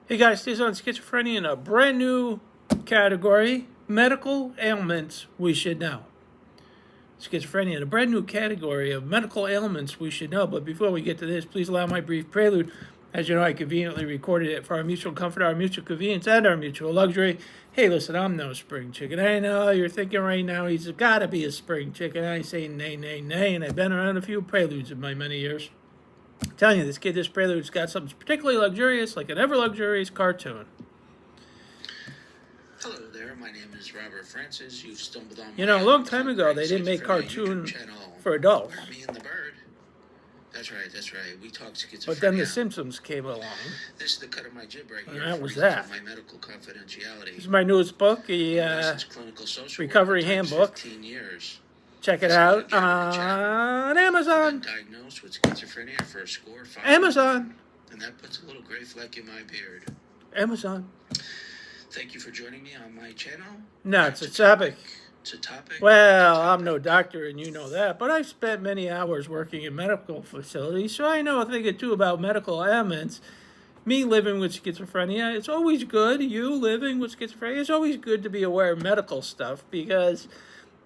Hey guys, today's on schizophrenia in a brand new category, medical ailments we should know. Schizophrenia in a brand new category of medical ailments we should know. But before we get to this, please allow my brief prelude. As you know, I conveniently recorded it for our mutual comfort, our mutual convenience, and our mutual luxury. Hey, listen, I'm no spring chicken. I know you're thinking right now he's got to be a spring chicken. I say nay, nay, nay, and I've been around a few preludes in my many years. I'm telling you, this prelude's got something particularly luxurious, like an ever-luxurious cartoon. Hello there, my name is Robert Francis. You've stumbled on a long time ago, they didn't make cartoons for adults. Me and the Bird. That's right. We talked schizophrenia. But then The Simpsons came along. This is the cut of my jib right here. And that was that. My medical confidentiality. This is my newest book, the Recovery Handbook. 15 years. Check it out on Amazon. Diagnosed with schizophrenia for a score of 5. Amazon. And that puts a little gray fleck in my beard. Amazon. Thank you for joining me on my channel. No, it's a topic. It's a topic. Well, I'm no doctor, and you know that, but I've spent many hours working in medical facilities, so I know a thing or two about medical ailments. Me living with schizophrenia, it's always good. You living with schizophrenia, it's always good to be aware of medical stuff because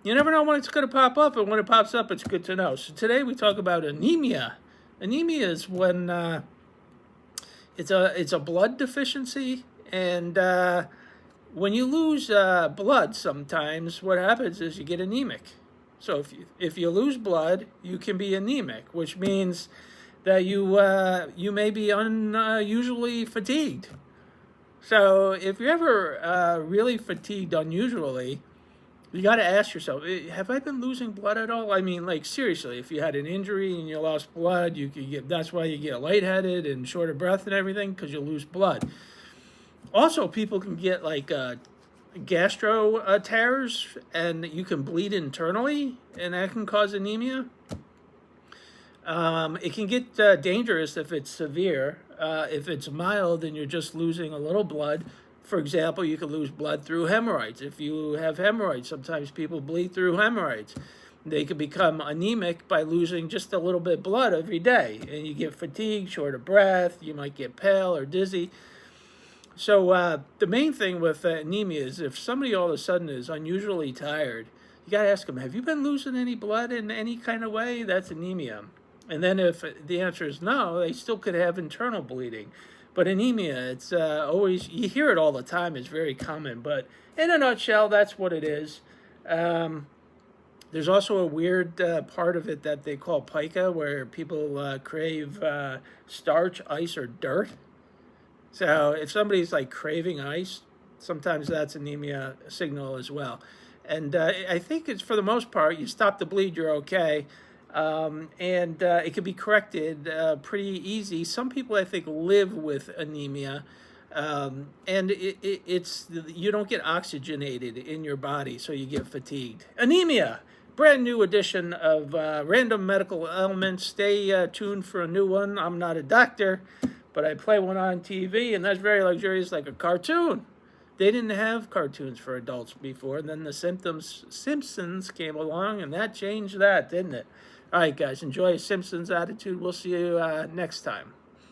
you never know when it's going to pop up, and when it pops up, it's good to know. So today we talk about anemia. Anemia is when it's a blood deficiency, and when you lose blood, sometimes what happens is you get anemic. So if you lose blood, you can be anemic, which means that you may be unusually fatigued. So if you're ever really fatigued unusually, you got to ask yourself, have I been losing blood at all? I mean, like, seriously, if you had an injury and you lost blood, that's why you get lightheaded and short of breath and everything, because you lose blood. Also, people can get, like, gastro tears, and you can bleed internally, and that can cause anemia. It can get dangerous if it's severe. If it's mild and you're just losing a little blood, for example, you can lose blood through hemorrhoids. If you have hemorrhoids, sometimes people bleed through hemorrhoids. They can become anemic by losing just a little bit of blood every day. And you get fatigued, short of breath, you might get pale or dizzy. So the main thing with anemia is if somebody all of a sudden is unusually tired, you got to ask them, have you been losing any blood in any kind of way? That's anemia. And then if the answer is no, they still could have internal bleeding. But anemia, it's always, you hear it all the time, it's very common. But in a nutshell, that's what it is. There's also a weird part of it that they call pica, where people crave starch, ice, or dirt. So if somebody's like craving ice, sometimes that's anemia signal as well. And I think it's, for the most part, you stop the bleed, you're okay. And it can be corrected pretty easy. Some people, I think, live with anemia, and it's you don't get oxygenated in your body, so you get fatigued. Anemia, brand new edition of Random Medical Ailments. Stay tuned for a new one. I'm not a doctor, but I play one on TV, and that's very luxurious, like a cartoon. They didn't have cartoons for adults before, and then the Simpsons came along, and that changed that, didn't it? All right, guys, enjoy a Simpsons attitude. We'll see you next time.